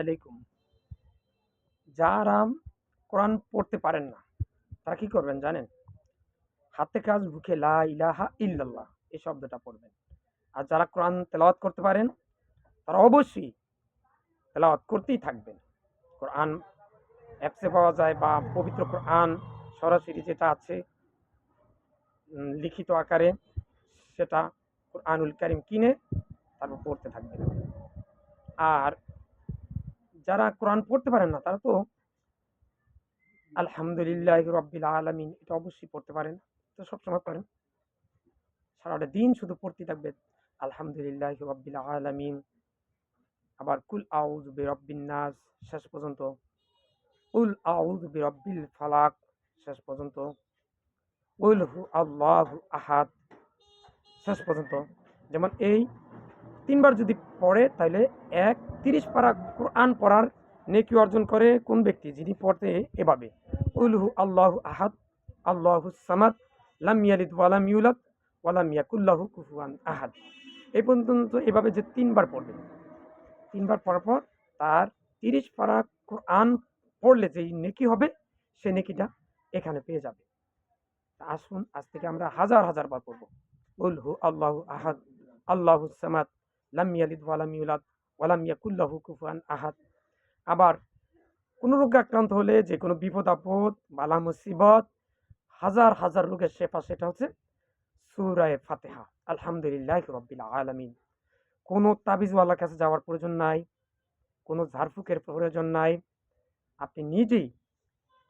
আলাইকুম। যারা কোরআন পড়তে পারেন না, তারা কি করবেন জানেন? হাতে কাজ মুখে লা ইলাহা ইল্লাল্লাহ এই শব্দটা পড়বেন। আর যারা কোরআন তেলাওয়াত করতে পারেন, তারা অবশ্যই তেলাওয়াত করতেই থাকবেন। কোরআন অ্যাপসে পাওয়া যায় বা পবিত্র কোরআন সরাসরি যেটা আছে লিখিত আকারে, সেটা কোরআনুল কারীম কিনে তারপর পড়তে থাকবেন। আর যারা কোরআন পড়তে পারেন না, তারা তো আলহামদুলিল্লাহি রাব্বিল আলামিন এটা অবশ্যই পড়তে পারেন। তো সবসময় পড়েন। সারাটা দিন শুধু পড়তেই থাকবেন আলহামদুলিল্লাহি রাব্বিল আলামিন। আবার কুল আউযু বিরাব্বিন নাস শেষ পর্যন্ত, কুল আউযু বিরাব্বিল ফালাক শেষ পর্যন্ত, কুল হু আল্লাহু আহাদ শেষ পর্যন্ত। যেমন এই ৩ বার যদি পড়ে তাহলে ৩০ পারা কোরআন পড়ার নেকি অর্জন করে কোন ব্যক্তি? যিনি পড়তে এভাবে কুল হু আল্লাহু আহাদ, আল্লাহুস সামাদ, লাম ইয়ালিদ ওয়া লাম ইউলাদ ওয়া লাম ইয়াকুল লাহু কুফুয়ান আহাদ। এই পর্যন্ত এভাবে যে ৩ বার পড়বে, ৩ বার পড়ার পর তার ৩০ পারা কোরআন পড়লে যেই নেকি হবে, সেই নেকিটা এখানে পেয়ে যাবে। আসুন আজ থেকে আমরা হাজার হাজার বার পড়বো কুল হু আল্লাহু আহাদ, আল্লাহুস সামাদ, লাম ইয়ালিদ ওয়া লাম ইউলাদ ওয়া লাম ইয়াকুল লাহু কুফুয়ান আহাদ। আবার কোনো রোগে আক্রান্ত হলে, যে কোনো বিপদ আপদ বালা মুসিবত, হাজার হাজার রোগের শেফা, সেটা হচ্ছে সূরা ফাতিহা। আলহামদুলিল্লাহি রাব্বিল আলামিন। কোনো তাবিজওয়ালার কাছে যাওয়ার প্রয়োজন নাই, কোনো ঝাড়ফুঁকের প্রয়োজন নাই। আপনি নিজেই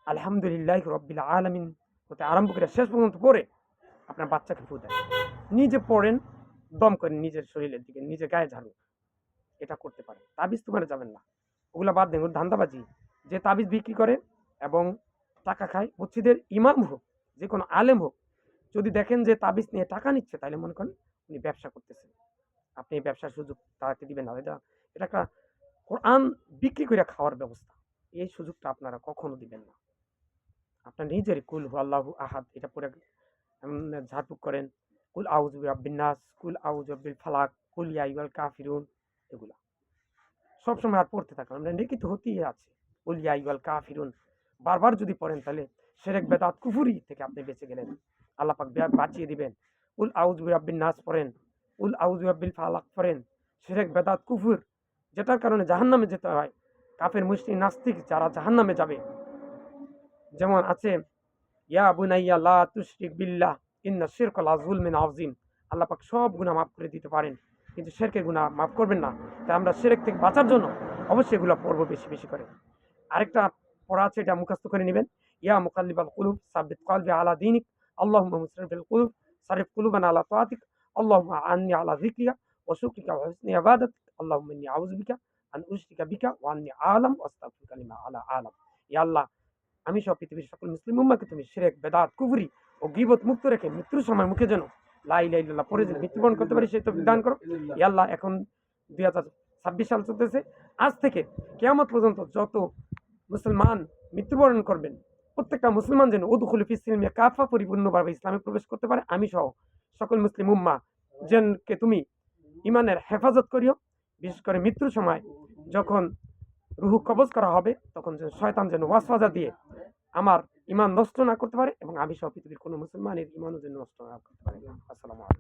আলহামদুলিল্লাহি রাব্বিল আলামিন হতে আরম্ভ করে শেষ পর্যন্ত পড়ে আপনার বাচ্চাকে ফু দেন। নিজে পড়েন, দম করেন নিজের শরীরের দিকে, নিজের গায়ে ঝাড়ুন। এটা করতে পারেন। তাবিজ তো যাবেন না, ওগুলা বাদ দেন, ধান্দাবাজি। যে তাবিজ বিক্রি করে এবং টাকা খায়, মসজিদের ইমাম হোক, যে কোনো আলেম হোক, যদি দেখেন যে তাবিজ নিয়ে টাকা নিচ্ছে, তাহলে মনে করেন উনি ব্যবসা করতেছেন। আপনি এই ব্যবসার সুযোগ তাকে দিবেন না। এটা একটা কোরআন বিক্রি করে খাওয়ার ব্যবস্থা। এই সুযোগটা আপনারা কখনো দিবেন না। আপনার নিজেরই কুল হু আল্লাহু আহাদ এটা পড়ে ঝাড়ফুঁক করেন। কুল আউযু বিরাব্বিন নাস, কুল আউযু বিল ফালাক, কুল ইয়া আইয়ুহাল কাফিরুন, এগুলা সবসময় আর পড়তে থাকুন। আমরা নেকি তো হতেই আছে। কুল ইয়া আইয়ুহাল কাফিরুন বারবার যদি পড়েন, তাহলে শিরক বেদাত কুফরি থেকে আপনি বেঁচে গেলেন। আল্লাহ পাক বাঁচিয়ে দিবেন। কুল আউযু বিরাব্বিন নাস পড়েন, কুল আউযু বিরাব্বিল ফালাক পড়েন। শিরক বেদাত কুফর যেটার কারণে জাহান্নামে যেতে হয়, কাফের মুশরিক নাস্তিক যারা জাহান্নামে যাবে, যেমন আছে ইয়া বুনাইয়া লা তুশরিক বিল্লাহ ইন্না শিরকা লাযুলমিন আযীম। আল্লাহ পাক সব গুনাহ মাফ করে দিতে পারেন, কিন্তু শিরকের গুনাহ মাফ করবেন না। তাই আমরা শিরক থেকে বাঁচার জন্য অবশ্যই এগুলো পড়বো বেশি বেশি করে। আরেকটা পড়া আছে, এটা মুখস্থ করে নেবেন। ইয়া মুকাল্লিবাল কুলুব সাব্বিত কলবি আলা দীনিক, আল্লাহুম্মা মুসরিফিল কুলুব সারিফ কুলুবানা আলা তাআতিক, আল্লাহুম্মা আ'inni আলা যিকরিকা ওয়া শুকরিকা ওয়া হুসনি ইবাদাতিক, আল্লাহুম্মা ইন্নী আউযু বিকা আন উশরিকা বিকা ওয়া আন্নী আ'লাম ওয়া আস্তাগফিরুকা লিমা লা আ'লাম। ইয়া আল্লাহ, আমি সহ পৃথিবীর সকল মুসলিম উম্মাহকে তুমি শিরক, বেদাত, কুফরি ও গীবত মুক্ত রেখে মৃত্যুর সময় মুখে যেন লা ইলাহা ইল্লাল্লাহ পড়ে যেন মৃত্যুবরণ করতে পারি, সেই তৌফিক দান করো। ইয়া আল্লাহ, এখন 2026 সাল চলতেছে। আজ থেকে কিয়ামত পর্যন্ত যত মুসলমান মৃত্যুবরণ করবেন, প্রত্যেকটা মুসলমান যেন উদখুলু ফিস সিলমি কাফা পরিপূর্ণভাবে ইসলামে প্রবেশ করতে পারে। আমি সহ সকল মুসলিম উম্মাহ যেনকে তুমি ইমানের হেফাজত করিও। বিশেষ করে মৃত্যুর সময় যখন রুহু কবজ করা হবে, তখন যেন শয়তান যেন ওয়াসওয়াসা দিয়ে আমার ইমান নষ্ট না করতে পারে, এবং আমি সহ পৃথিবীর কোনো মুসলমানের ইমানও যেন নষ্ট না করতে পারে। আসসালামু আলাইকুম।